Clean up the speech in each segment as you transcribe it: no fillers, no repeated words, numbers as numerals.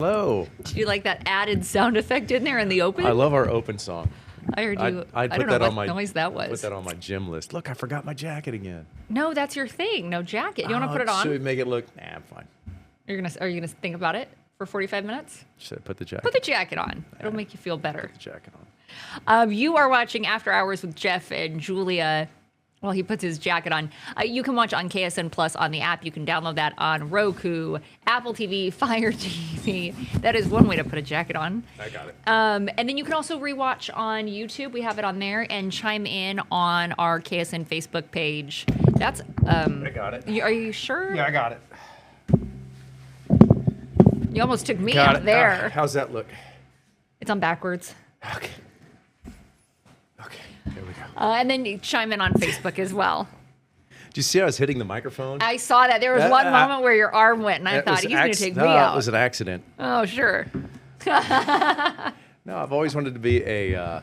Hello. Did you like that added sound effect in there in the open? I love our open song. I heard you. I'd I put don't know that on what my noise that was. Put that on my gym list. Look, I forgot my jacket again. No, that's your thing. No jacket. You want to put it on? Should we make it look? Nah, I'm fine. Are you gonna think about it for 45 minutes? Should I put the jacket? Put the jacket on. It'll make you feel better. Put the jacket on. You are watching After Hours with Jeff and Julia. Well, he puts his jacket on. You can watch on KSN Plus on the app. You can download that on Roku, Apple TV, Fire TV. That is one way to put a jacket on. I got it. And then you can also rewatch on YouTube. We have it on there, and chime in on our KSN Facebook page. That's. I got it. Are you sure? Yeah, I got it. You almost took me Got out it. there. How's that look? It's on backwards. Okay. Okay. There we go. And then you chime in on Facebook as well. Did you see I was hitting the microphone? I saw that. There was one moment where your arm went, and I thought, he's going to take me out. It was an accident. Oh, sure. No, I've always wanted to be a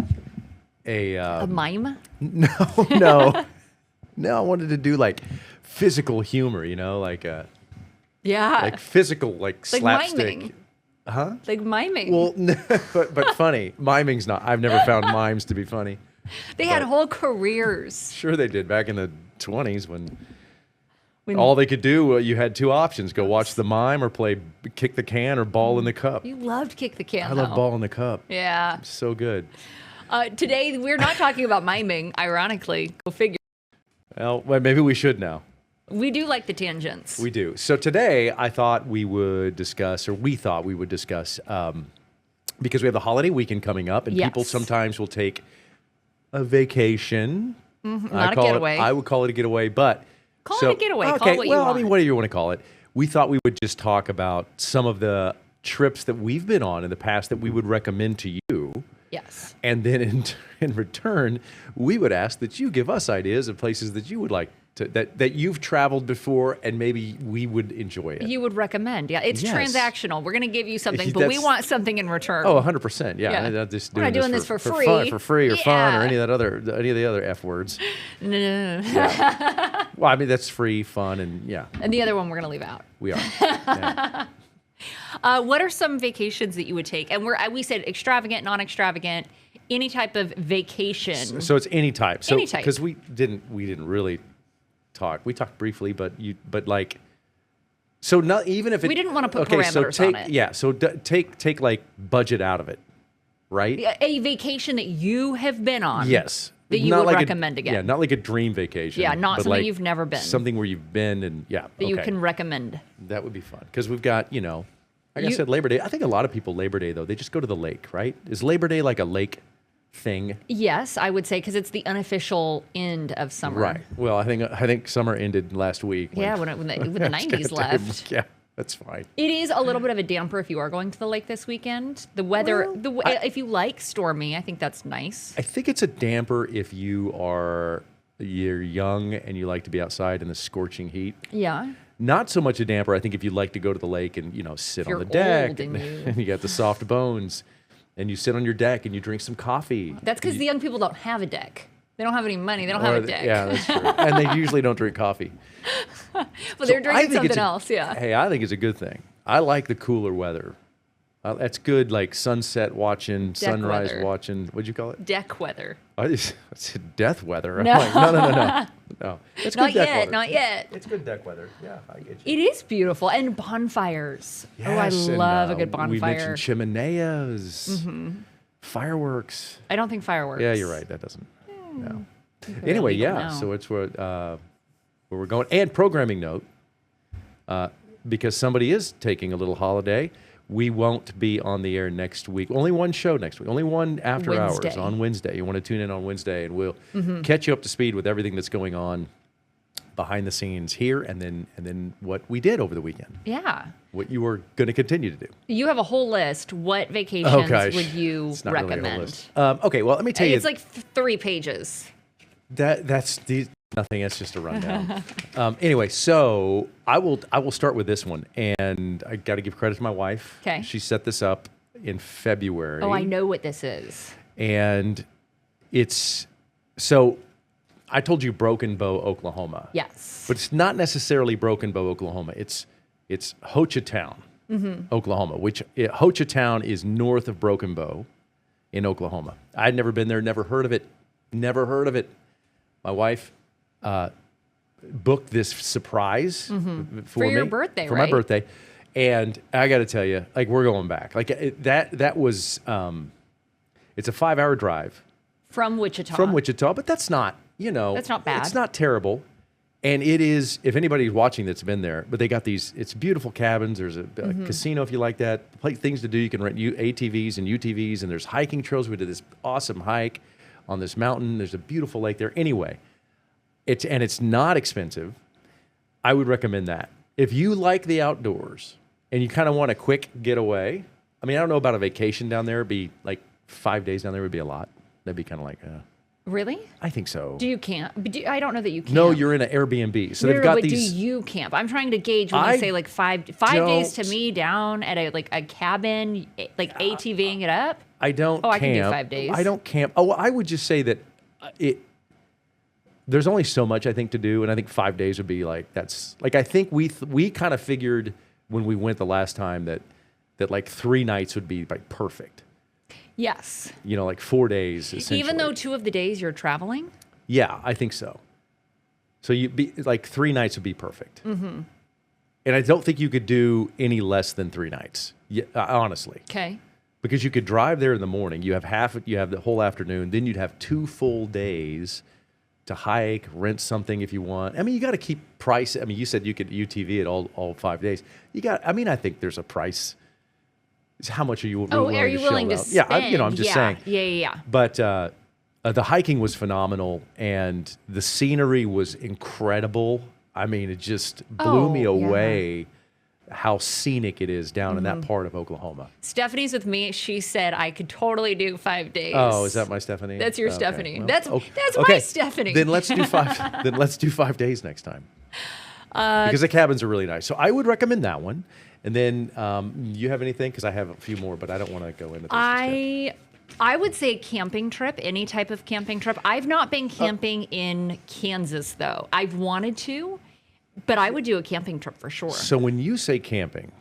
mime? No. No, I wanted to do like physical humor, like Yeah. like physical, like slapstick. Miming. Huh? Like miming. Well, but funny. Miming's not. I've never found mimes to be funny. They had whole careers. Sure they did back in the 20s when all they could do, you had two options. Go watch the mime or play kick the can or ball in the cup. You loved Kick the Can, I love ball in the cup. Yeah. So good. Today, we're not talking about miming, ironically. Go figure. Well, maybe we should now. We do like the tangents. We do. So today, I thought we would discuss, because we have the holiday weekend coming up, and people sometimes will take a vacation. Not a getaway. I would call it a getaway, but... Call it a getaway. Okay, Call it what you want. I mean, whatever you want to call it. We thought we would just talk about some of the trips that we've been on in the past that we would recommend to you. Yes. And then in return, we would ask that you give us ideas of places that you would like to, that you've traveled before, and maybe we would enjoy it. You would recommend. Yeah, it's Yes. transactional. We're going to give you something, but we want something in return. Oh, 100%. Yeah. Yeah. I'm not just We're not doing this for free. For free or fun or Yeah. any of the other F words. No. Yeah. Well, I mean, that's free, fun, and yeah. And the other one we're going to leave out. We are. Yeah. What are some vacations that you would take? And we said extravagant, non-extravagant, any type of vacation. So it's any type. So Any type. because we didn't really talk. We talked briefly, but like. So not even if it, We didn't want to put okay, so parameters take, on it. Yeah. So take like budget out of it, right? A vacation that you have been on. Yes. That you Not would like recommend again. Yeah, not like a dream vacation. Yeah, not but something like you've never been. Something where you've been, and yeah. That you okay. can recommend. That would be fun because we've got like I said, Labor Day. I think a lot of people Labor Day though they just go to the lake, right? Is Labor Day like a lake thing? Yes, I would say, because it's the unofficial end of summer. Right. Well, I think summer ended last week. Yeah, when the 90s left. Yeah, that's fine. It is a little bit of a damper if you are going to the lake this weekend. The weather, if you like stormy, I think that's nice. I think it's a damper if you're young and you like to be outside in the scorching heat. Yeah. Not so much a damper, I think, if you like to go to the lake and sit on the deck and you got the soft bones and you sit on your deck and you drink some coffee. That's because the young people don't have a deck. They don't have any money. They don't have a deck. Yeah, that's true. And they usually don't drink coffee. But they're drinking something else, yeah. Hey, I think it's a good thing. I like the cooler weather. That's good, like sunset watching, sunrise watching. What'd you call it? Deck weather. I said death weather. No. I'm like, no. It's Not good deck yet, weather. not yet. It's good deck weather. Yeah, I get you. It is beautiful. And bonfires. Yes, I and, love a good bonfire. We mentioned chimeneas, fireworks. I don't think fireworks. Yeah, you're right. That doesn't. No. They're Anyway, illegal yeah. now. So it's where we're going. And programming note, because somebody is taking a little holiday, we won't be on the air next week. Only one show next week. Only one after hours on Wednesday. You want to tune in on Wednesday, and we'll catch you up to speed with everything that's going on behind the scenes here, and then what we did over the weekend. Yeah. What you were going to continue to do. You have a whole list. What vacations would you It's not really a whole recommend? list. Okay, well, let me tell you. It's like 3 pages. That's nothing. It's just a rundown. Anyway, so I will start with this one, and I got to give credit to my wife. Okay. She set this up in February. Oh, I know what this is. And it's so. I told you Broken Bow, Oklahoma. Yes. But it's not necessarily Broken Bow, Oklahoma. It's Hochatown. Oklahoma, which Hochatown is north of Broken Bow in Oklahoma. I'd never been there, never heard of it. Never heard of it. My wife booked this surprise for your me. birthday, for right? my birthday. And I got to tell you, like, we're going back. Like, that was, it's a 5-hour drive. From Wichita. But that's not, That's not bad. It's not terrible. And it is, if anybody's watching that's been there, but they got these, it's beautiful cabins. There's a casino if you like that. Things to do. You can rent ATVs and UTVs, and there's hiking trails. We did this awesome hike on this mountain. There's a beautiful lake there. Anyway, it's not expensive. I would recommend that. If you like the outdoors and you kind of want a quick getaway, I mean, I don't know about a vacation down there. It'd be like 5 days down there would be a lot. That'd be kind of like, Really? I think so. Do you camp? I don't know that you camp. No, you're in an Airbnb. So No, they've got but these. do you camp? I'm trying to gauge when you say like five days to me down at a cabin, like ATVing it up. I don't camp. I can do 5 days. I don't camp. Oh, I would just say that there's only so much I think to do, and I think 5 days would be like, that's like, I think we kind of figured when we went the last time that like 3 nights would be like perfect. Yes. Like 4 days essentially. Even though 2 of the days you're traveling? Yeah, I think so. So you'd be like 3 nights would be perfect. Mm-hmm. And I don't think you could do any less than 3 nights. Yeah, honestly. Okay. Because you could drive there in the morning. You have the whole afternoon. Then you'd have 2 full days to hike, rent something if you want. I mean, you got to keep price. I mean, you said you could UTV it all 5 days. I think there's a price. It's how much are you willing to spend? Yeah, I'm just saying. Yeah. But the hiking was phenomenal, and the scenery was incredible. I mean, it just blew me away how scenic it is down in that part of Oklahoma. Stephanie's with me. She said I could totally do 5 days. Oh, is that my Stephanie? That's your Okay. Stephanie. Well, That's okay. my Stephanie. Then let's do 5. Then let's do 5 days next time. Because the cabins are really nice. So I would recommend that one. And then you have anything? Because I have a few more, but I don't want to go into this. I would say camping trip, any type of camping trip. I've not been camping in Kansas, though. I've wanted to, but I would do a camping trip for sure. So when you say camping,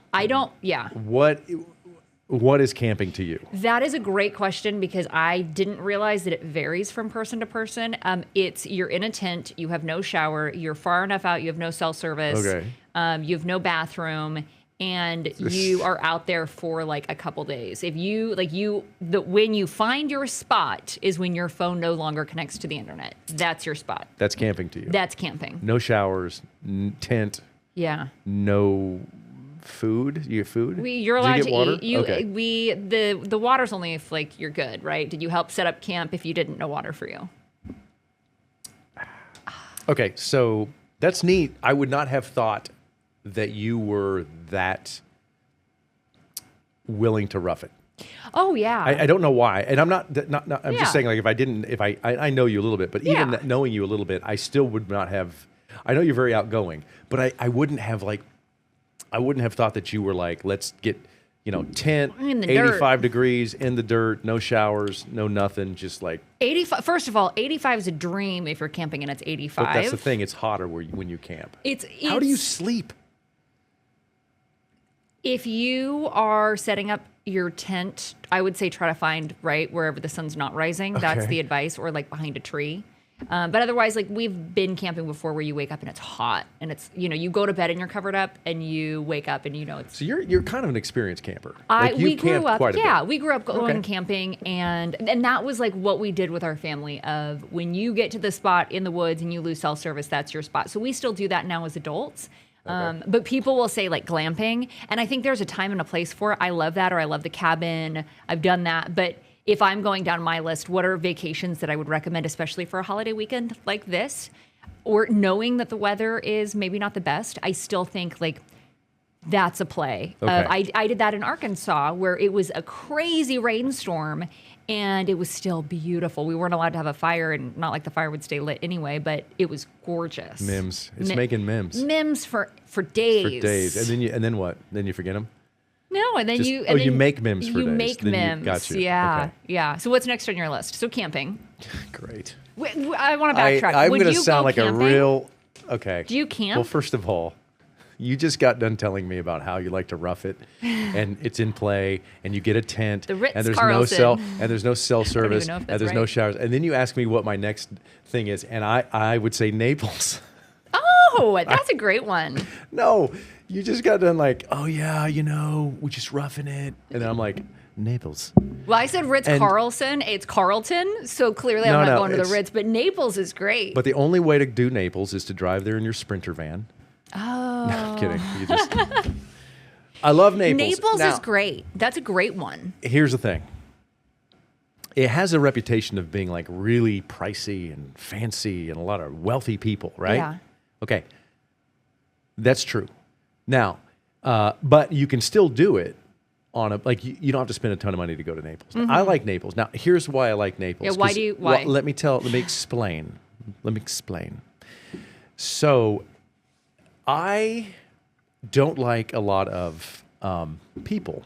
what is camping to you? That is a great question because I didn't realize that it varies from person to person. You're in a tent, you have no shower, you're far enough out, you have no cell service, Okay. You have no bathroom, and you are out there for like a couple days. When you find your spot is when your phone no longer connects to the internet. That's your spot. That's camping to you. That's camping. No showers, tent, Yeah. no food. You get food? You're allowed Did you get water? to eat. Okay. The water's only if like you're good, right? Did you help set up camp if you didn't know water for you? Okay, so that's neat. I would not have thought that you were that willing to rough it. Oh yeah. I don't know why, and I'm not. I'm Yeah. just saying, like, if I know you a little bit, but even Yeah. knowing you a little bit, I still would not have. I know you're very outgoing, but I wouldn't have thought that you were like, let's get, tent, In the 85 degrees in the dirt, no showers, no nothing, just like. 85. First of all, 85 is a dream if you're camping and it's 85. But that's the thing; it's hotter when you camp. It's How do you sleep? If you are setting up your tent, I would say try to find right wherever the sun's not rising. That's Okay. the advice, or like behind a tree. But otherwise, like we've been camping before where you wake up and it's hot and it's, you go to bed and you're covered up and you wake up and it's. So you're kind of an experienced camper. Like we grew up, quite a bit. we grew up going Okay. camping and that was like what we did with our family of when you get to the spot in the woods and you lose cell service, that's your spot. So we still do that now as adults. But people will say like glamping, and I think there's a time and a place for it. I love that, or I love the cabin. I've done that. But if I'm going down my list, what are vacations that I would recommend, especially for a holiday weekend like this, or knowing that the weather is maybe not the best, I still think like that's a play. Okay. I did that in Arkansas where it was a crazy rainstorm and it was still beautiful. We weren't allowed to have a fire, and not like the fire would stay lit anyway, but it was gorgeous. Mims. It's making mims. Mims for days. For days. And then what? Then you forget them? No, and then Just- you. oh, And you then make mims for you days. make Then you- mims. got you. Yeah, Okay. yeah. So what's next on your list? So camping. Great. I want to backtrack. I'm Would going to you sound go like camping? a real. Okay. Do you camp? Well, first of all, You just got done telling me about how you like to rough it, and it's in play, and you get a tent, The Ritz and there's Carlson. no cell service, know if and that's there's no right. showers, and then you ask me what my next thing is, and I would say Naples. Oh, that's a great one. No, you just got done like, oh yeah, we're just roughing it, and then I'm like, Naples. Well, I said Ritz And- Carlson. It's Carlton, so clearly No, I'm not no, going to the it's- Ritz. But Naples is great. But the only way to do Naples is to drive there in your Sprinter van. oh, No, I'm kidding. You just. I love Naples. Naples Now, is great. That's a great one. Here's the thing. It has a reputation of being like really pricey and fancy and a lot of wealthy people, right? Yeah. Okay. That's true. Now, but you can still do it on a, like, you don't have to spend a ton of money to go to Naples. I like Naples. Now, here's why I like Naples. Yeah, why 'cause- do you- why? Well, let me explain. So, I don't like a lot of people,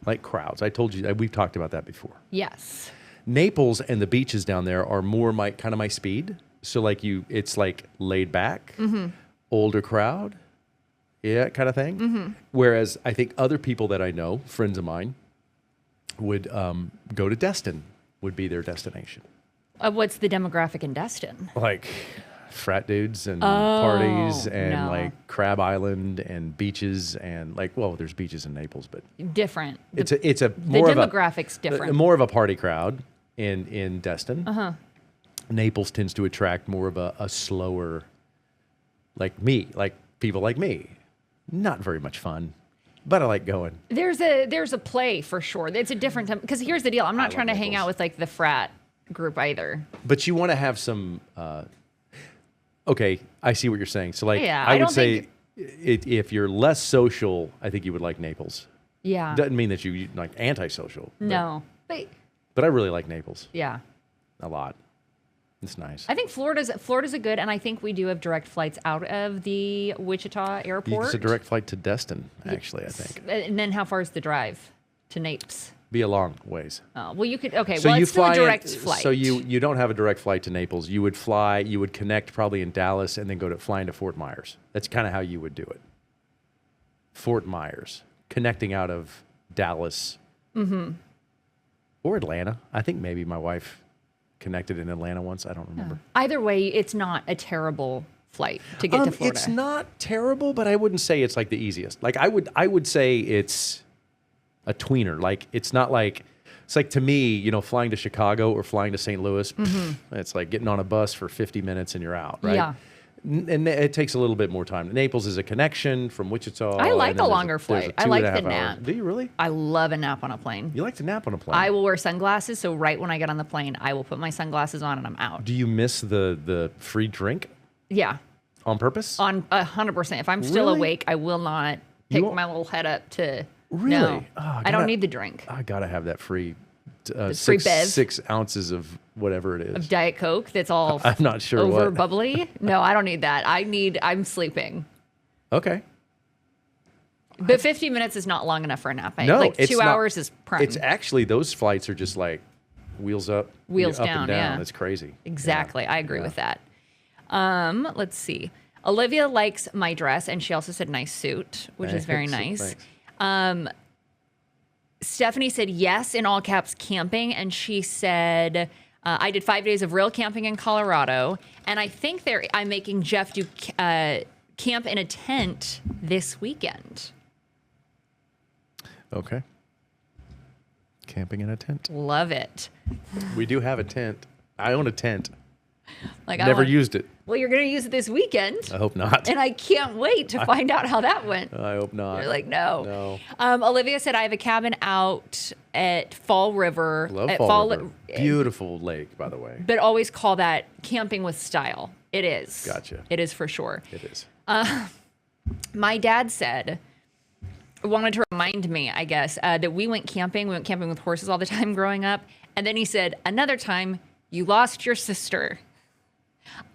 like crowds. I told you, we've talked about that before. Yes. Naples and the beaches down there are more my speed. So like it's like laid back, older crowd, yeah, kind of thing. Whereas I think other people that I know, friends of mine, would go to Destin, would be their destination. What's the demographic in Destin? Like frat dudes and parties and no. like Crab Island and beaches and like, well, there's beaches in Naples, but Different. it's a The more of a demographic's different. more of a party crowd in Destin. Naples tends to attract more of a slower, like people like me. Not very much fun, but I like going. There's a play for sure. It's a different time because here's the deal. I'm not love trying to hang Naples. out with like the frat group either. But you want to have some. Okay, I see what you're saying. So like, Yeah, I I would don't say, if you're less social, I think you would like Naples. Yeah. Doesn't mean that you like antisocial. No. But I really like Naples Yeah. a lot. It's nice. I think Florida's a good, and I think we do have direct flights out of the Wichita airport. It's a direct flight to Destin, actually. I think And then how far is the drive to Naples? be a long ways. Oh, well, you could. Okay, So well, you it's still a fly direct in, flight. So you don't have a direct flight to Naples. You would fly. You would connect probably in Dallas and then fly into Fort Myers. That's kind of how you would do it. Fort Myers, connecting out of Dallas, or Atlanta. I think maybe my wife connected in Atlanta once. I don't remember. Either way, it's not a terrible flight to get to Florida. It's not terrible, but I wouldn't say it's like the easiest. Like I would say it's a tweener. Like it's not like it's like to me, flying to Chicago or flying to St. Louis. It's like getting on a bus for 50 minutes and you're out, right? Yeah. And it takes a little bit more time. Naples is a connection from Wichita. I like and then a there's longer there's flight. I 2.5 like the hour- nap. Do you really? I love a nap on a plane. You like to nap on a plane? I will wear sunglasses, so right when I get on the plane, I will put my sunglasses on and I'm out. Do you miss the free drink Yeah, on purpose? on 100%. If I'm still Really? awake, I will not pick won't- my little head up to. Really? No, Oh, I gotta- don't need the drink. I gotta have that free. free Six, bev? 6 ounces of whatever it is. Diet Coke that's all I'm not sure over what. bubbly. No, I don't need that. I'm sleeping. Okay. But 50 minutes is not long enough for a nap. No, like it's 2 not. hours is prime. It's actually those flights are just like wheels up, Wheels up down, and down. yeah. It's crazy. Exactly. I agree with that. Let's see. Olivia likes my dress, and she also said nice suit, which is very nice. Thanks. Stephanie said yes in all caps camping, and she said I did 5 days of real camping in Colorado, and I think I'm making Jeff do camp in a tent this weekend. Okay. Camping in a tent. Love it. We do have a tent. I own a tent. Like Never used it. Well, you're going to use it this weekend, I hope not. and I can't wait to find out how that went. I hope not. You're like, no. No. Olivia said, I have a cabin out at Fall River. Love at Fall River. Beautiful lake, by the way. But always call that camping with style. It is. Gotcha. It is for sure. It is. My dad wanted to remind me, I guess, that we went camping. We went camping with horses all the time growing up. And then he said, another time, you lost your sister.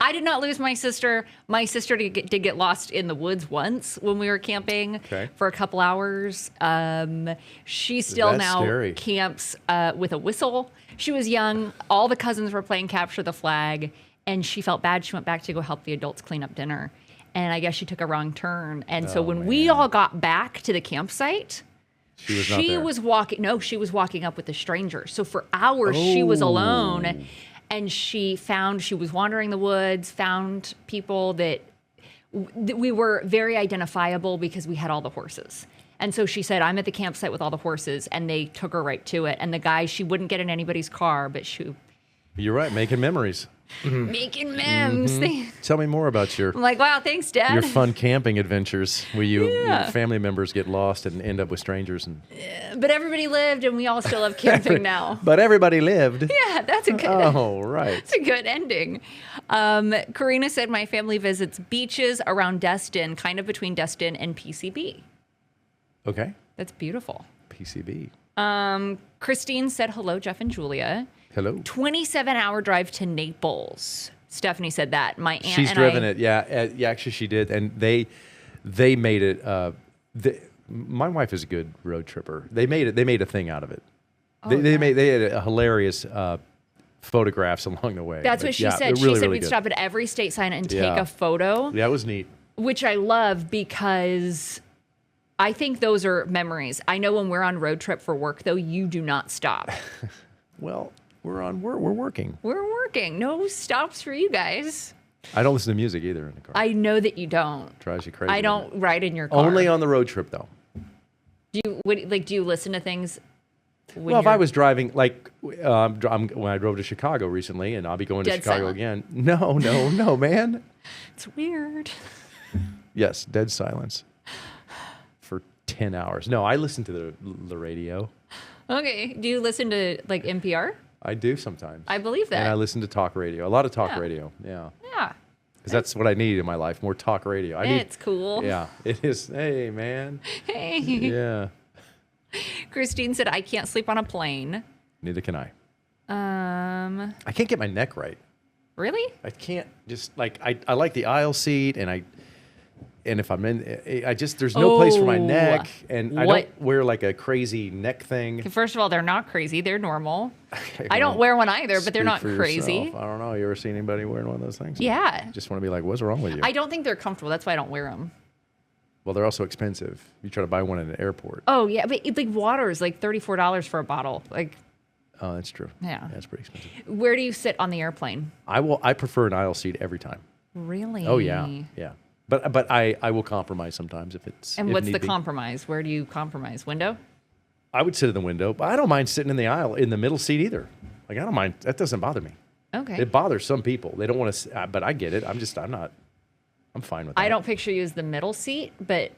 I did not lose my sister. My sister did get lost in the woods once when we were camping for a couple hours. She still That's now scary. camps with a whistle. She was young. All the cousins were playing capture the flag, and she felt bad. She went back to go help the adults clean up dinner. and I guess she took a wrong turn. And so when we all got back to the campsite, She was not there. she was walking up with a stranger. So for hours she was alone, and she was wandering the woods, found people that we were very identifiable because we had all the horses. And so she said, I'm at the campsite with all the horses, and they took her right to it. And the guy, she wouldn't get in anybody's car, but You're right, making memories. making memes. Tell me more about your I'm like, wow, thanks, Dad. your fun camping adventures where your family members get lost and end up with strangers. But everybody lived, and we all still love camping now. But everybody lived. Yeah, that's a good. Oh, right. That's a good ending. Karina said, my family visits beaches around Destin, kind of between Destin and PCB. Okay. That's beautiful. PCB. Christine said, hello, Jeff and Julia. Hello. 27-hour drive to Naples. Stephanie said that. My aunt She's and driven it. Yeah. Yeah. Actually, she did, and they made it. My wife is a good road tripper. They made a thing out of it. They had a hilarious photographs along the way. That's But what she yeah, said. they're really, She said really we'd good. stop at every state sign and take Yeah. a photo, Yeah, it was neat. which I love because I think those are memories. I know when we're on road trip for work, though, you do not stop. Well, we're working. We're working. No stops for you guys. I don't listen to music either in the car. I know that you don't. Drives you crazy. I don't ride in your car. Only on the road trip though. Do you listen to things? Well, if I was driving, like when I drove to Chicago recently, and I'll be going to Dead Chicago silent. again. No, man. It's weird. Yes, dead silence for 10 hours. No, I listen to the radio. Okay. Do you listen to like NPR? I do sometimes. I believe that. And I listen to talk radio. A lot of talk Yeah. radio. Yeah. Yeah. Because that's what I need in my life. More talk radio. I need. It's cool. Yeah, it is. Hey, man. Hey. Yeah. Christine said, I can't sleep on a plane. Neither can I. I can't get my neck right. Really? I can't just like I like the aisle seat, and if I'm in, there's no place for my neck, and I What? don't wear like a crazy neck thing. First of all, they're not crazy. They're normal. I don't wear one either, but they're Speak not for crazy. yourself. I don't know. You ever seen anybody wearing one of those things? Yeah. Just want to be like, what's wrong with you? I don't think they're comfortable. That's why I don't wear them. Well, they're also expensive. You try to buy one at an airport. Oh, yeah. But like water is like $34 for a bottle. Like, Oh, that's true. Yeah. That's pretty expensive. where do you sit on the airplane? I prefer an aisle seat every time. Really? Oh yeah, yeah. But I will compromise sometimes if it's. And if what's need the be. compromise? Where do you compromise? Window? I would sit in the window, but I don't mind sitting in the aisle in the middle seat either. Like I don't mind. That doesn't bother me. Okay. It bothers some people. They don't want to, but I get it. I'm not. I'm fine with that. I don't picture you as the middle seat, but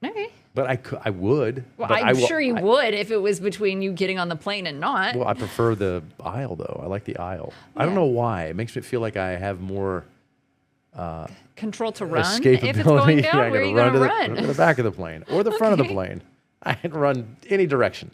okay. But I would. Well, but I'm sure you would if it was between you getting on the plane and not. Well, I prefer the aisle though. I like the aisle. I don't Yeah. know why. It makes me feel like I have more Control to run. escapability. If it's going down, Yeah, I where are gotta you going to run to run? the back of the plane or the front of the Okay. plane. I can run any direction.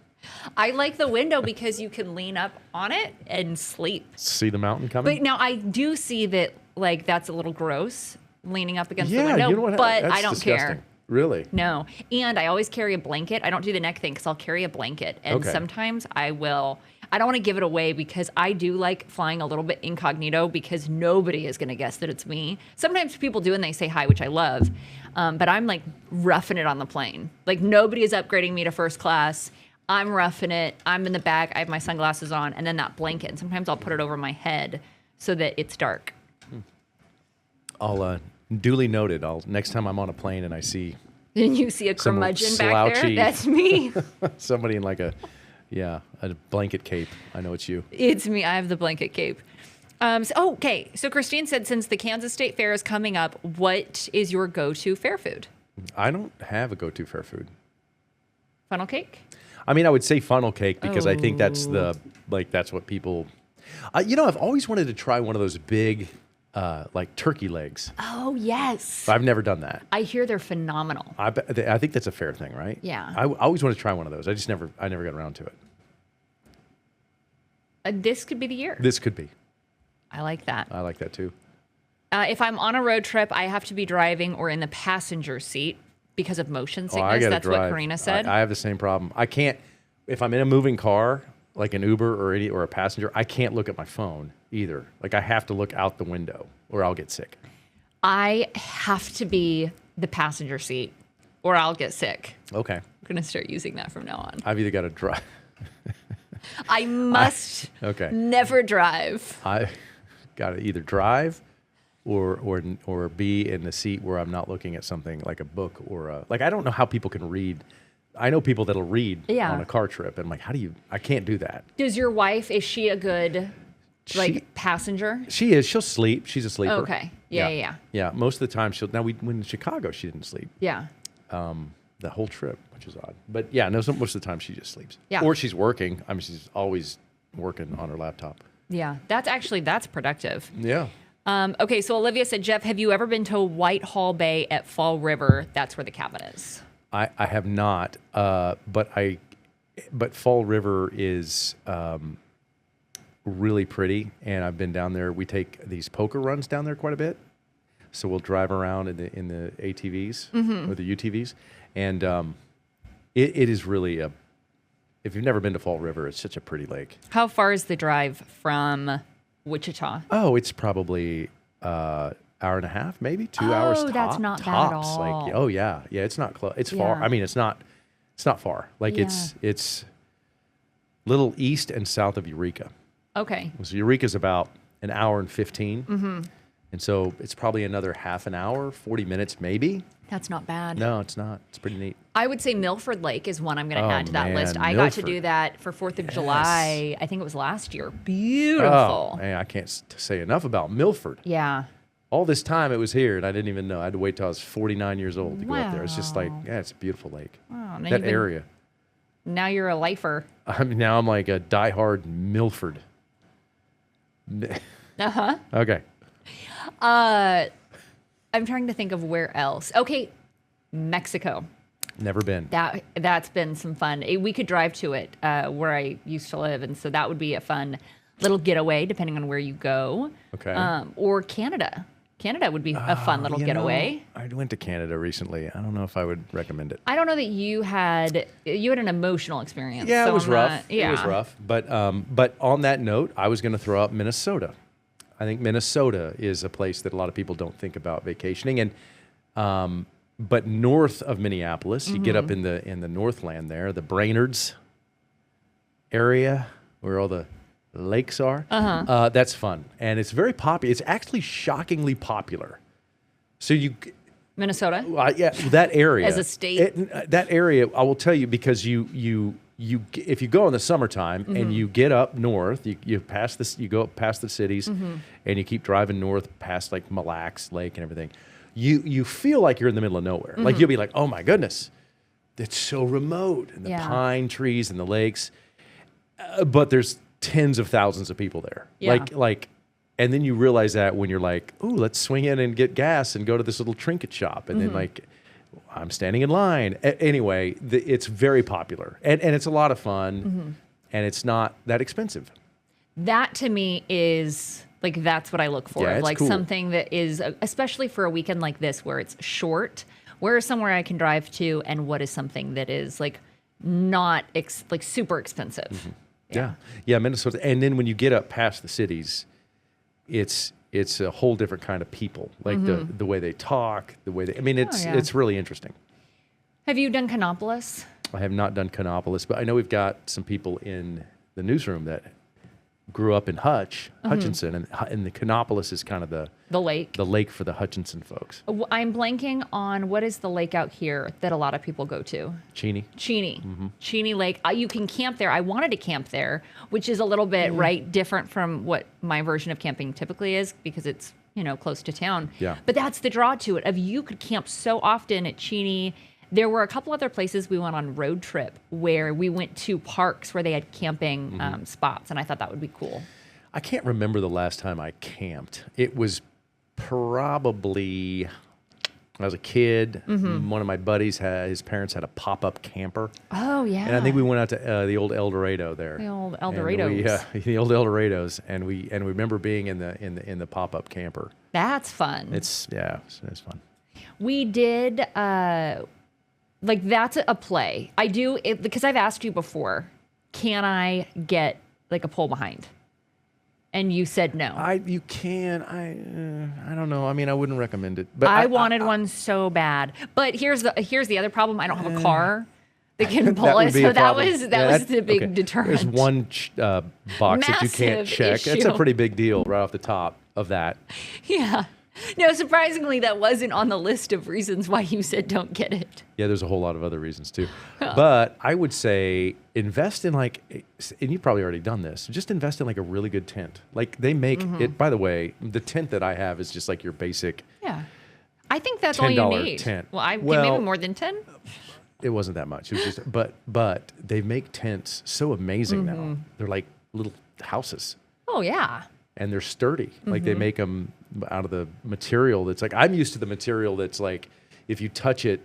I like the window because you can lean up on it and sleep. See the mountain coming. But now I do see that like that's a little gross, leaning up against the yeah, window. you know what? But That's I don't disgusting. care. Really? No. And I always carry a blanket. I don't do the neck thing because I'll carry a blanket. And Okay. sometimes I will. I don't want to give it away because I do like flying a little bit incognito because nobody is going to guess that it's me. Sometimes people do and they say hi, which I love. But I'm like roughing it on the plane. Like nobody is upgrading me to first class. I'm roughing it. I'm in the back. I have my sunglasses on and then that blanket. And sometimes I'll put it over my head so that it's dark. I'll duly noted. Next time I'm on a plane and I see And you see a Some curmudgeon back there. slouchy- That's me. somebody in like a blanket cape, I know it's you. It's me. I have the blanket cape. Okay. So Christine said, since the Kansas State Fair is coming up, what is your go-to fair food? I don't have a go-to fair food. Funnel cake? I mean, I would say funnel cake because I think that's that's what people. I've always wanted to try one of those big, like turkey legs. Oh, yes. But I've never done that. I hear they're phenomenal. I think that's a fair thing, right? Yeah. I always want to try one of those. I never got around to it. This could be the year. This could be. I like that. I like that too. If I'm on a road trip, I have to be driving or in the passenger seat because of motion Oh, I sickness. gotta That's drive. what Karina said. I have the same problem. I can't if I'm in a moving car, like an Uber or a passenger. I can't look at my phone either. Like I have to look out the window, or I'll get sick. I have to be the passenger seat or I'll get sick. Okay. I'm going to start using that from now on. I've either got to drive. I must Okay. never drive. I got to either drive or be in the seat where I'm not looking at something like a book or like I don't know how people can read. I know people that'll read on a car trip, and I'm like, how do you? I can't do that. Does your wife, is she a good passenger? She is. She'll sleep. She's a sleeper. Okay. Yeah. Yeah. Most of the time she'll. Now we went in Chicago, she didn't sleep. Yeah. The whole trip, which is odd. But yeah, no. Most of the time she just sleeps. Yeah. Or she's working. I mean, she's always working on her laptop. Yeah. That's productive. Yeah. Okay, so Olivia said, Jeff, have you ever been to Whitehall Bay at Fall River? That's where the cabin is. I have not, but Fall River is really pretty, and I've been down there. We take these poker runs down there quite a bit, so we'll drive around in the ATVs or the UTVs, and it is really if you've never been to Fall River, it's such a pretty lake. How far is the drive from Wichita? Oh, it's probably hour and a half, maybe 2 hours. Oh, that's not bad at all. Like, oh yeah, it's not close. It's far. Yeah. I mean, it's not far. Like it's little east and south of Eureka. Okay. So Eureka's about an hour and 15, and so it's probably another half an hour, 40 minutes, maybe. That's not bad. No, it's not. It's pretty neat. I would say Milford Lake is one I'm going to add to that man, list. I got to Milford. do that for 4th of July. I think it was last year. Beautiful. Oh, man, I can't say enough about Milford. Yeah. All this time it was here, and I didn't even know. I had to wait till I was 49 years old to go up there. It's just like, yeah, it's a beautiful lake. Wow. Now That area. Now you're a lifer. Now I'm like a diehard Milford. Uh-huh. Okay. I'm trying to think of where else. Okay, Mexico. Never been. That's been some fun. We could drive to it where I used to live, and so that would be a fun little getaway, depending on where you go. Okay. Or Canada. Canada would be a fun little getaway. I went to Canada recently. I don't know if I would recommend it. I don't know that you had an emotional experience. Yeah, so it was I'm rough. not- yeah. It was rough. But on that note, I was going to throw out Minnesota. I think Minnesota is a place that a lot of people don't think about vacationing. And but north of Minneapolis, you get up in the Northland there, the Brainards area where all the lakes are. That's fun, and it's very popular. It's actually shockingly popular. So Minnesota? yeah, that area As a state? that area, I will tell you, because you if you go in the summertime and you get up north, you pass this, you go up past the cities, and you keep driving north past like Mille Lacs Lake and everything. You feel like you're in the middle of nowhere. Like you'll be like, oh my goodness, it's so remote, and the pine trees and the lakes, but there's tens of thousands of people there. Yeah. Like, and then you realize that when you're like, ooh, let's swing in and get gas and go to this little trinket shop, and then like, I'm standing in line. Anyway, it's very popular, and it's a lot of fun, and it's not that expensive. That to me is like, that's what I look for. Yeah, it's like cool. something that is, especially for a weekend like this where it's short, where is somewhere I can drive to, and what is something that is like not like super expensive. Yeah, Minnesota. And then when you get up past the cities, it's a whole different kind of people. Like the way they talk, the way they. I mean, it's really interesting. Have you done Canopolis? I have not done Canopolis, but I know we've got some people in the newsroom that grew up in Hutchinson, and the Canopolis is kind of the lake for the Hutchinson folks. I'm blanking on what is the lake out here that a lot of people go to. Cheney. Cheney Lake. You can camp there. I wanted to camp there, which is a little bit different from what my version of camping typically is, because it's close to town. Yeah. But that's the draw to it. You could camp so often at Cheney. There were a couple other places we went on road trip where we went to parks where they had camping spots, and I thought that would be cool. I can't remember the last time I camped. It was probably when I was a kid. One of my buddies his parents had a pop-up camper. Oh yeah. And I think we went out to the old El Dorado there. The old El Dorados. The old El Dorados, and we remember being in the pop-up camper. That's fun. It's fun. We did. Like, that's a play. I do it because I've asked you before, can I get like a pull behind? And you said no. You can. I don't know. I mean, I wouldn't recommend it. But I wanted one so bad. But here's the other problem. I don't have a car that can pull that would it. be So a that problem. was the big deterrent. There's one box that you can't Massive check. That's issue. a pretty big deal right off the top of that. Yeah. No, surprisingly, that wasn't on the list of reasons why you said don't get it. Yeah, there's a whole lot of other reasons too. But I would say invest in and you've probably already done this, just invest in like a really good tent. Like they make it, by the way, the tent that I have is just like your basic Yeah. I think that's all you $10 need. tent. Well, Well, maybe more than 10. it wasn't that much. It was just, but they make tents so amazing now. They're like little houses. Oh, yeah. And they're sturdy. Like they make them out of the material that's like, I'm used to the material that's like, if you touch it,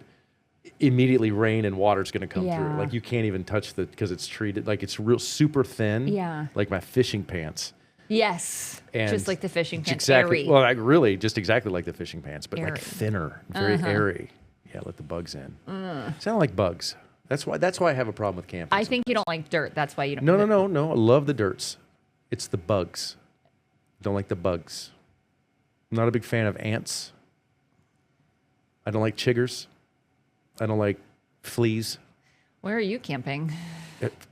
immediately rain and water's going to come Yeah. through. Like you can't even touch because it's treated like it's real super thin. Yeah. Like my fishing pants. Yes. And Just like the fishing pants. Exactly. Airy. Well, like really just exactly like the fishing pants, but Airy. like thinner, very airy. Yeah, let the bugs in. Sound like bugs. That's why I have a problem with camping. I think you don't like dirt. That's why you don't. No. I love the dirts. It's the bugs. Don't like the bugs. I'm not a big fan of ants. I don't like chiggers. I don't like fleas. Where are you camping?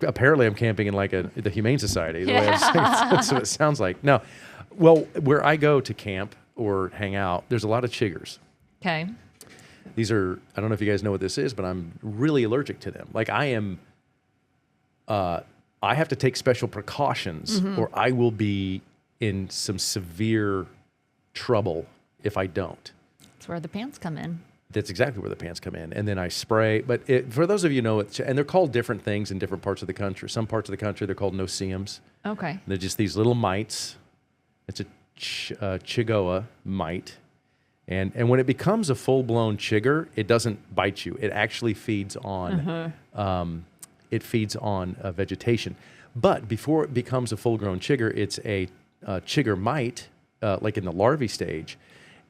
Apparently, I'm camping in like the Humane Society. The way I'm saying it, that's what it sounds like. No, well, where I go to camp or hang out, there's a lot of chiggers. Okay. These are, I don't know if you guys know what this is, but I'm really allergic to them. Like I am, I have to take special precautions or I will be in some severe trouble if I don't. That's where the pants come in. That's exactly where the pants come in. And then I spray. But for those of you who know it, and they're called different things in different parts of the country. Some parts of the country, they're called no-see-ums. Okay. They're just these little mites. It's a chigoa mite. And when it becomes a full-blown chigger, it doesn't bite you. It actually feeds on vegetation. But before it becomes a full-grown chigger, it's a chigger mite, like in the larvae stage.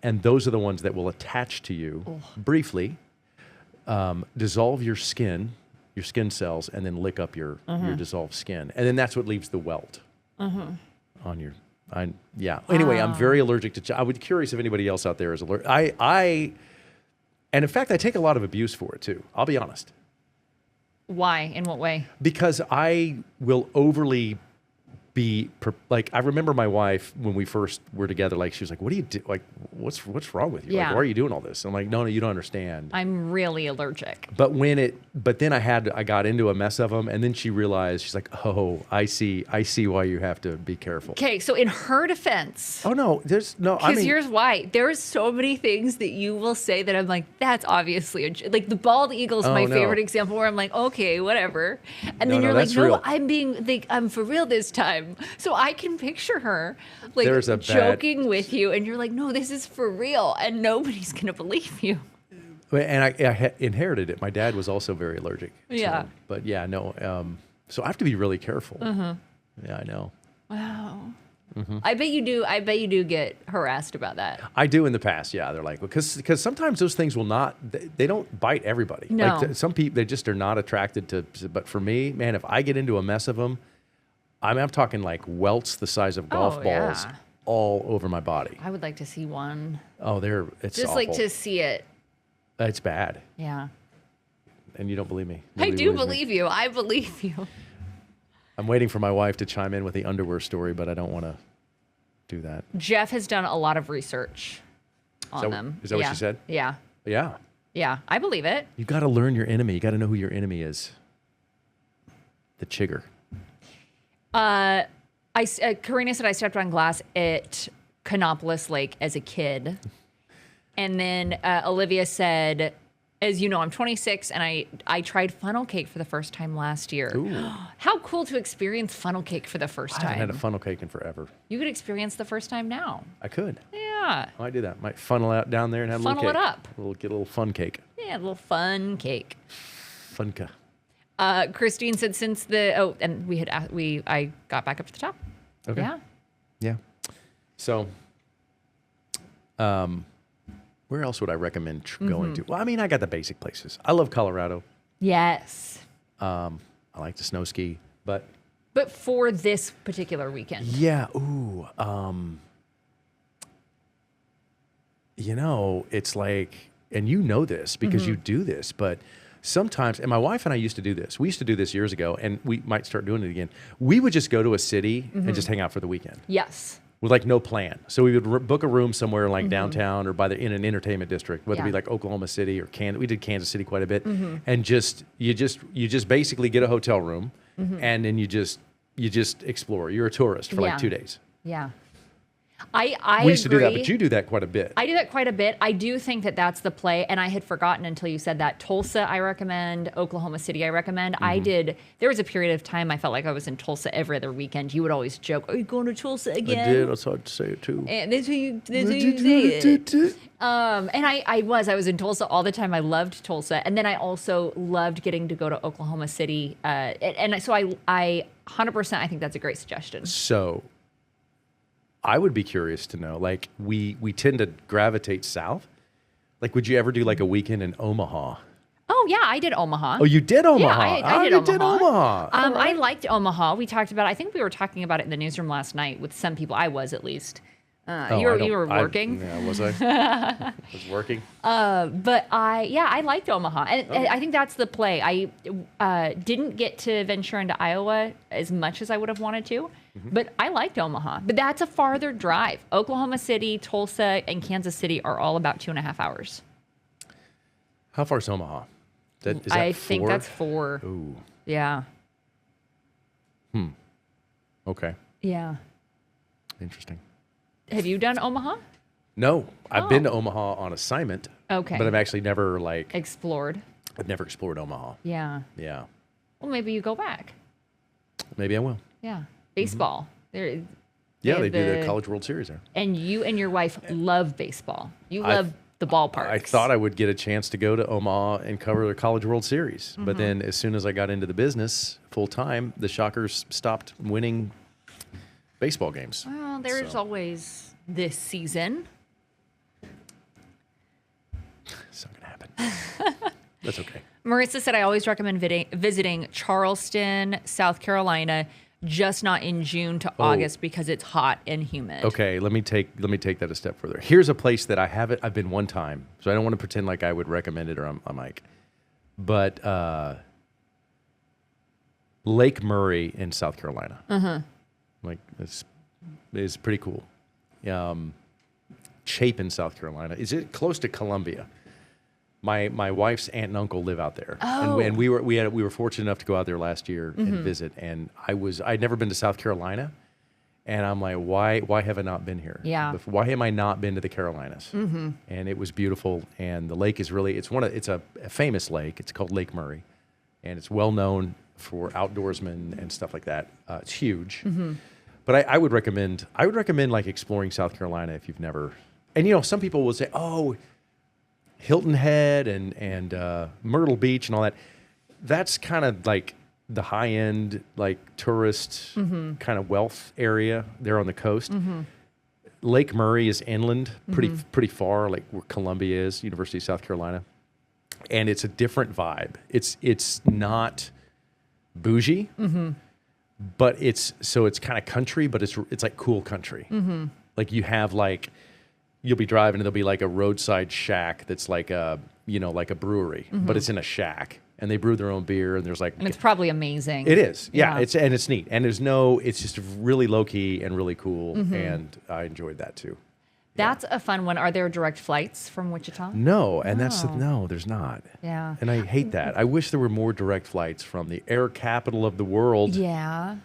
And those are the ones that will attach to you briefly, dissolve your skin cells, and then lick up your dissolved skin. And then that's what leaves the welt on your... Anyway, I'm very allergic to... I would be curious if anybody else out there is allergic. And in fact, I take a lot of abuse for it too. I'll be honest. Why? In what way? Because I will overly be like, I remember my wife when we first were together, like she was like, what do you do? Like, what's wrong with you? Yeah. Like, why are you doing all this? I'm like, no, you don't understand. I'm really allergic. But then I got into a mess of them, and then she realized, she's like, oh, I see why you have to be careful. Okay, so in her defense, Oh no, because here's why. There's so many things that you will say that I'm like, that's obviously like the bald eagle is my favorite example where I'm like, okay, whatever. And then you're like, that's no, real. I'm for real this time. So I can picture her like There's a joking with you, and you're like, no, this is for real, and nobody's gonna believe you. And I inherited it. My dad was also very allergic. Yeah. But yeah, no. So I have to be really careful. Yeah, I know. Wow. I bet you do get harassed about that. I do in the past, yeah. They're like, because sometimes those things will not, they don't bite everybody. No. Like some people, they just are not attracted to, but for me, man, if I get into a mess of them, I'm talking like welts the size of golf balls yeah. all over my body. I would like to see one. Oh, it's Just awful. like to see it. It's bad. Yeah. And you don't believe me. I Nobody do believes me. believe you. I believe you. I'm waiting for my wife to chime in with the underwear story, but I don't want to do that. Jeff has done a lot of research on them. Is that what she said? Yeah. Yeah. Yeah. I believe it. You got to learn your enemy. You got to know who your enemy is. The chigger. Karina said I stepped on glass at Canopolis Lake as a kid. And then Olivia said, as you know, I'm 26 and I tried funnel cake for the first time last year. Ooh. How cool to experience funnel cake for the first I time. haven't had a funnel cake in forever. You could experience the first time now. I could. Yeah. I might do that. Might funnel out down there and have a little Funnel cake. it up. Get a little fun cake. Yeah, a little fun cake. Funka. Christine said I got back up to the top. Okay. Yeah. Yeah. So, where else would I recommend going to? Well, I mean, I got the basic places. I love Colorado. Yes. I like to snow ski, but But for this particular weekend. Yeah. Ooh. It's like, and you know this because you do this, but sometimes, and my wife and I used to do this. We used to do this years ago, and we might start doing it again. We would just go to a city and just hang out for the weekend. Yes. With like no plan. So we would book a room somewhere like downtown or in an entertainment district, whether it be like Oklahoma City or Kansas. We did Kansas City quite a bit. And you just basically get a hotel room and then you just explore. You're a tourist for like 2 days. Yeah. I we used to do that, agree. but you do that quite a bit. I do that quite a bit. I do think that that's the play, and I had forgotten until you said that. Tulsa, I recommend. Oklahoma City, I recommend. There was a period of time I felt like I was in Tulsa every other weekend. You would always joke, "Are you going to Tulsa again?" I did. That's hard to say it too. And that's what you say it. And I was in Tulsa all the time. I loved Tulsa, and then I also loved getting to go to Oklahoma City. And so I 100%, I think that's a great suggestion. So I would be curious to know, like, we tend to gravitate south. Like, would you ever do like a weekend in Omaha? Oh, yeah, I did Omaha. Oh, you did Omaha? Yeah, I did you Omaha. did Omaha. I liked Omaha. We talked about, I think we were talking about it in the newsroom last night with some people. I was, at least. You were working. Yeah, was I? I was working. But I liked Omaha. And I think that's the play. I didn't get to venture into Iowa as much as I would have wanted to, but I liked Omaha. But that's a farther drive. Oklahoma City, Tulsa, and Kansas City are all about 2.5 hours. How far is Omaha? Is that I 4? think that's 4. Ooh. Yeah. Okay. Yeah. Interesting. Have you done Omaha? No, I've been to Omaha on assignment. Okay. But I've actually never Explored. I've never explored Omaha. Yeah. Yeah. Well, maybe you go back. Maybe I will. Yeah. Baseball. Yeah, they do the College World Series there. And you and your wife love baseball. You love the ballpark. I thought I would get a chance to go to Omaha and cover the College World Series. But then as soon as I got into the business full time, the Shockers stopped winning baseball games. Well, there's always this season. It's not going to happen. That's okay. Marissa said, I always recommend visiting Charleston, South Carolina, just not in June to August because it's hot and humid. Okay, let me take that a step further. Here's a place that I've been one time, so I don't want to pretend like I would recommend it or I'm like, but Lake Murray in South Carolina. Like it's pretty cool. Chapin, South Carolina. Is it close to Columbia? My wife's aunt and uncle live out there, and we were fortunate enough to go out there last year and visit. And I'd never been to South Carolina, and I'm like, why have I not been here? Yeah. Why have I not been to the Carolinas? And it was beautiful, and the lake is really it's a famous lake. It's called Lake Murray, and it's well known for outdoorsmen and stuff like that. It's huge, but I would recommend like exploring South Carolina if you've never. And some people will say, oh, Hilton Head and Myrtle Beach and all that. That's kind of like the high end, like tourist kind of wealth area there on the coast. Lake Murray is inland, pretty far, like where Columbia is, University of South Carolina, and it's a different vibe. It's not bougie, but it's kind of country, but it's like cool country. Like you have you'll be driving and there'll be like a roadside shack that's like a brewery, but it's in a shack and they brew their own beer and and it's probably amazing. It is. Yeah. It's neat. And it's just really low key and really cool. And I enjoyed that too. That's a fun one. Are there direct flights from Wichita? No. And no, there's not. Yeah. And I hate that. I wish there were more direct flights from the air capital of the world. Yeah.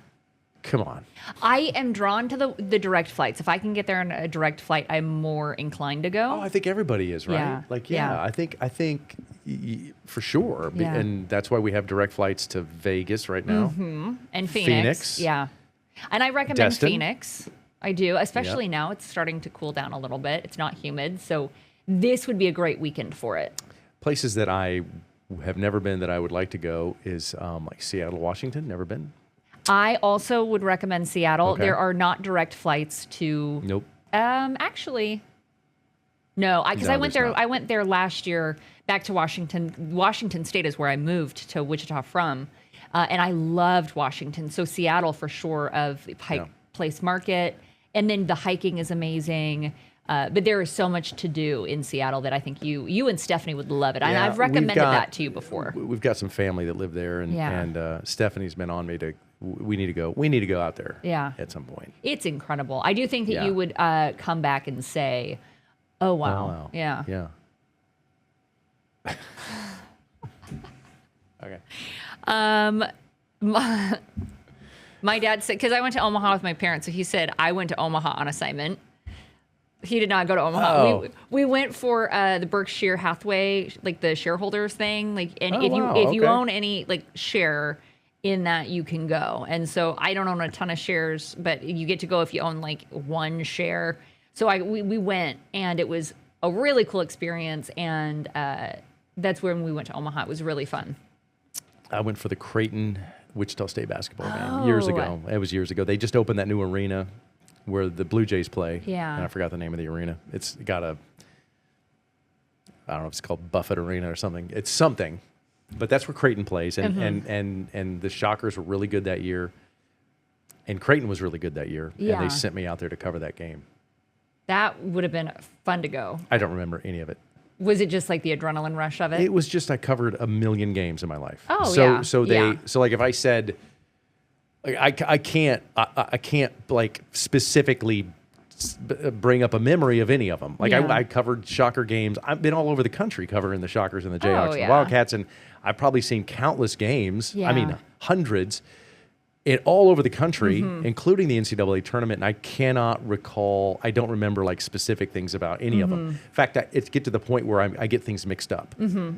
Come on. I am drawn to the direct flights. If I can get there on a direct flight, I'm more inclined to go. Oh, I think everybody is, right? Yeah. I think for sure. Yeah. And that's why we have direct flights to Vegas right now. And Phoenix. Yeah. And I recommend Destin. Phoenix. I do, especially now it's starting to cool down a little bit. It's not humid. So this would be a great weekend for it. Places that I have never been that I would like to go is like Seattle, Washington. Never been. I also would recommend Seattle. Okay. There are not direct flights to. Nope. Actually, no. Because No, I went there's there. not. I went there last year back to Washington. Washington State is where I moved to Wichita from. And I loved Washington. So Seattle for sure of the Pike Place Market. And then the hiking is amazing. But there is so much to do in Seattle that I think you and Stephanie would love it. And Yeah, I've recommended that to you before. We've got some family that live there, and Stephanie's been on me to. We need to go. We need to go out there. At some point. It's incredible. I do think that you would come back and say, "Oh wow, yeah." Okay. My dad said, because I went to Omaha with my parents, so he said I went to Omaha on assignment. He did not go to Omaha. Oh. We went for the Berkshire Hathaway, like the shareholders thing. Like, and if you own any like share in that, you can go. And so I don't own a ton of shares, but you get to go if you own like one share. So we went, and it was a really cool experience. And that's when we went to Omaha. It was really fun. I went for the Creighton Wichita State basketball game years ago. It was years ago. They just opened that new arena where the Blue Jays play. Yeah. And I forgot the name of the arena. It's got I don't know if it's called Buffett Arena or something. It's something. But that's where Creighton plays. And the Shockers were really good that year. And Creighton was really good that year. Yeah. And they sent me out there to cover that game. That would have been fun to go. I don't remember any of it. Was it just like the adrenaline rush of it? It was just I covered a million games in my life. Oh, so like if I said I can't like specifically bring up a memory of any of them. Like I covered Shocker games. I've been all over the country covering the Shockers and the Jayhawks and the Wildcats, and I've probably seen countless games. Yeah. I mean, hundreds. All over the country, including the NCAA tournament, and I cannot recall. I don't remember like specific things about any of them. In fact, it get to the point where I get things mixed up.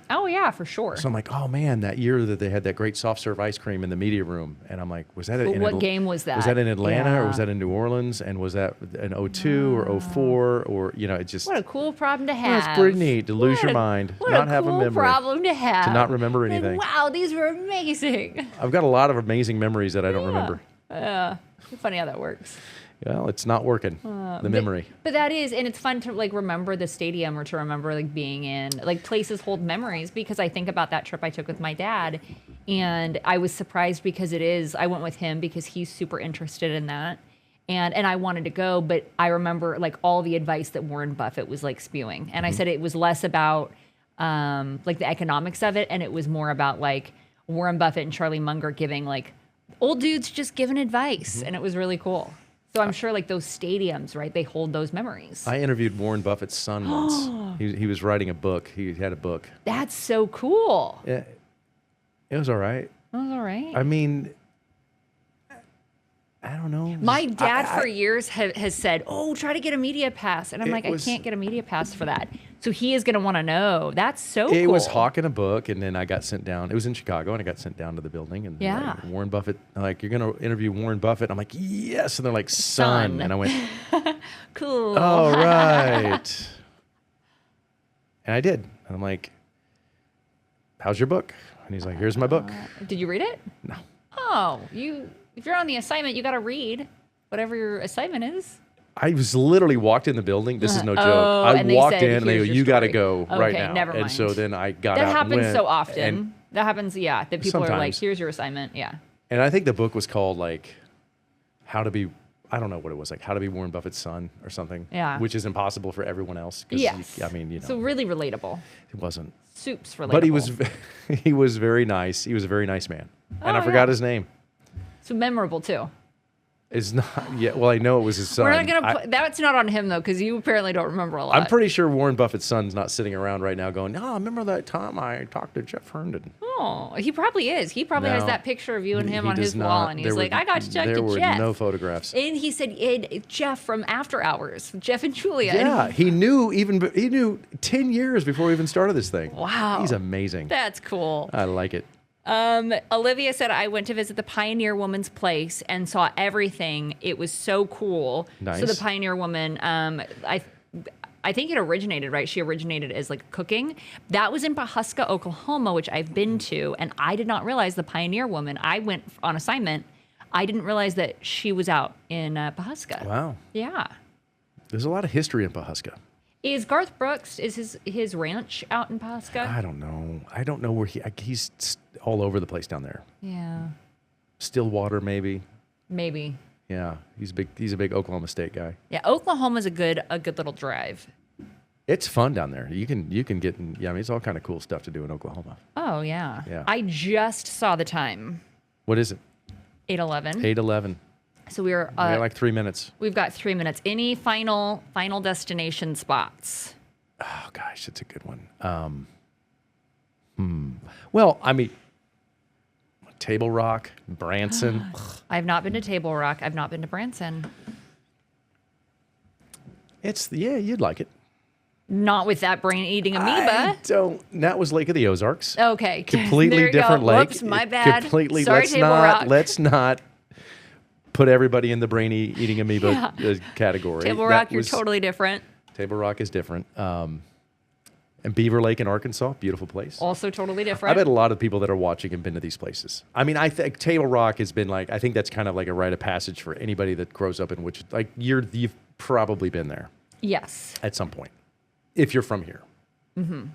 Oh yeah, for sure. So I'm like, oh man, that year that they had that great soft serve ice cream in the media room, and I'm like, was that what game was that? Was that in Atlanta or was that in New Orleans? And was that in 02 or 04 or it just what a cool problem to have. That's pretty neat to lose your mind, not have a memory, problem to have, to not remember anything. Like, wow, these were amazing. I've got a lot of amazing memories that I don't remember. Funny how that works. Well, it's not working. The memory. But that is, and it's fun to like remember the stadium or to remember like being in like places hold memories, because I think about that trip I took with my dad, and I was surprised because I went with him because he's super interested in that. And I wanted to go, but I remember like all the advice that Warren Buffett was like spewing. And I said it was less about like the economics of it, and it was more about like Warren Buffett and Charlie Munger giving like old dudes just giving advice. And it was really cool. So I'm sure like those stadiums, right, they hold those memories. I interviewed Warren Buffett's son once. He was writing a book. He had a book. That's so cool. Yeah, it was all right. That was all right. I mean, I don't know. My dad for years has said, oh, try to get a media pass. And I'm like, I can't get a media pass for that. So he is going to want to know. That's so cool. It was hawking a book, and then I got sent down. It was in Chicago, and I got sent down to the building. And like, Warren Buffett, like, you're going to interview Warren Buffett? I'm like, yes. And they're like, son. And I went, cool. All right. And I did. And I'm like, how's your book? And he's like, here's my book. Did you read it? No. Oh, if you're on the assignment, you got to read whatever your assignment is. I was literally walked in the building. This is no joke. I walked in and they go, you got to go right now. Never mind. And so then I got that out happens and went, so often. That happens, that people sometimes. are like, here's your assignment. Yeah. And I think the book was called like How to Be, I don't know what it was, like How to Be Warren Buffett's Son or something. Yeah. Which is impossible for everyone else. Yes. I mean, So really relatable. It wasn't. Soup's relatable. But he was very nice. He was a very nice man. And I forgot his name. So memorable too. It's not yet. Well, I know it was his son. We're not gonna. That's not on him though, because you apparently don't remember a lot. I'm pretty sure Warren Buffett's son's not sitting around right now going, "Oh, remember that time I talked to Jeff Herndon?" Oh, he probably is. He probably has that picture of you and him on his wall, and he's like, "I got to talk to Jeff." There were no photographs. And he said, "Jeff from After Hours, Jeff and Julia." Yeah, he knew 10 years before we even started this thing. Wow, he's amazing. That's cool. I like it. Olivia said, I went to visit the Pioneer Woman's place and saw everything. It was so cool. Nice. So the Pioneer Woman, I think it originated, right? She originated as like cooking. That was in Pawhuska, Oklahoma, which I've been to. And I did not realize the Pioneer Woman, I went on assignment. I didn't realize that she was out in Pawhuska. Wow. Yeah. There's a lot of history in Pawhuska. Is Garth Brooks, is his ranch out in Pasco? I don't know. I don't know where he's all over the place down there. Yeah. Stillwater, maybe. Maybe. Yeah, he's big. He's a big Oklahoma State guy. Yeah, Oklahoma's a good little drive. It's fun down there. You can get in, yeah. I mean, it's all kind of cool stuff to do in Oklahoma. Oh yeah. Yeah. I just saw the time. What is it? 8:11. 8:11. So we got like 3 minutes. We've got 3 minutes. Any final destination spots? Oh gosh, it's a good one. Well, I mean, Table Rock, Branson. I've not been to Table Rock. I've not been to Branson. You'd like it. Not with that brain-eating amoeba. I don't. That was Lake of the Ozarks. Okay. Completely There you different go. lake. Whoops, my bad. Completely. Sorry, Table Rock. Let's not put everybody in the brain-eating amoeba category. Table Rock, you're totally different. Table Rock is different. And Beaver Lake in Arkansas, beautiful place. Also totally different. I bet a lot of people that are watching have been to these places. I mean, I think Table Rock has been I think that's kind of like a rite of passage for anybody that grows up in Wichita. You've probably been there. Yes. At some point, if you're from here. Mm-hmm.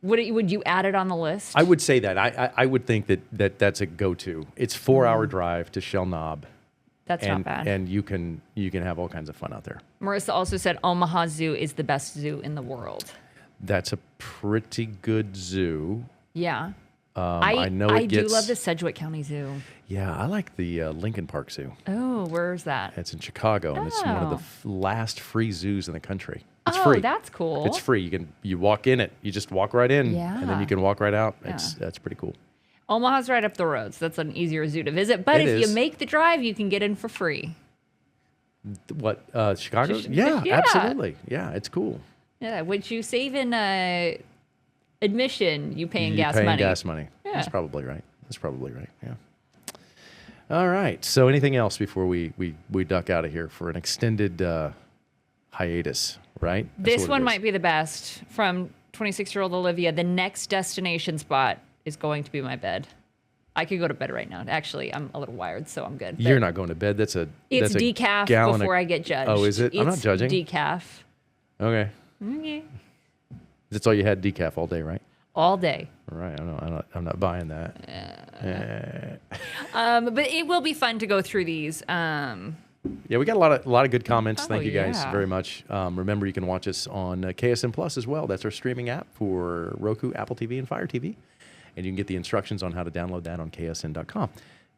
Would you add it on the list? I would say that. I would think that's a go-to. It's 4-hour drive to Shell Knob. That's not bad. And you can have all kinds of fun out there. Marissa also said Omaha Zoo is the best zoo in the world. That's a pretty good zoo. Yeah. I know I do love the Sedgwick County Zoo. Yeah, I like the Lincoln Park Zoo. Oh, where's that? It's in Chicago, and it's one of the last free zoos in the country. It's oh, free. That's cool. It's free. You walk in it. You just walk right in, Yeah. and then you can walk right out. Yeah. That's pretty cool. Omaha's right up the road, so that's an easier zoo to visit. But if you make the drive, you can get in for free. What, Chicago? Yeah. Absolutely. Yeah, it's cool. Yeah, which you save in admission, you paying gas paying money. gas money. Yeah. That's probably right. Yeah. All right. So anything else before we duck out of here for an extended hiatus, right? This one might be the best. From 26-year-old Olivia, the next destination spot is going to be my bed. I could go to bed right now. Actually, I'm a little wired, so I'm good. You're not going to bed. It's decaf before I get judged. Oh, is it? I'm not judging. Decaf. Okay. Okay. That's all you had, decaf all day, right? All day. All right. I'm not buying that. But it will be fun to go through these. Yeah, we got a lot of good comments. Thank you guys yeah. very much. Remember, you can watch us on KSN Plus as well. That's our streaming app for Roku, Apple TV, and Fire TV. And you can get the instructions on how to download that on ksn.com.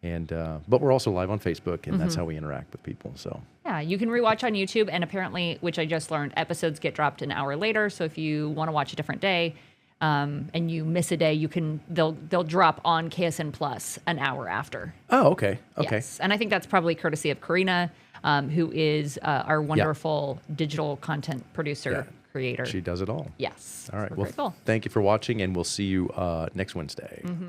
And but we're also live on Facebook, and that's how we interact with people. So yeah, you can rewatch on YouTube, and apparently, which I just learned, episodes get dropped an hour later. So if you want to watch a different day, and you miss a day, they'll drop on KSN Plus an hour after. Oh, okay. Yes. And I think that's probably courtesy of Karina, who is our wonderful digital content producer, creator. She does it all. Yes. All right. Well, cool. Thank you for watching, and we'll see you next Wednesday. Mm-hmm.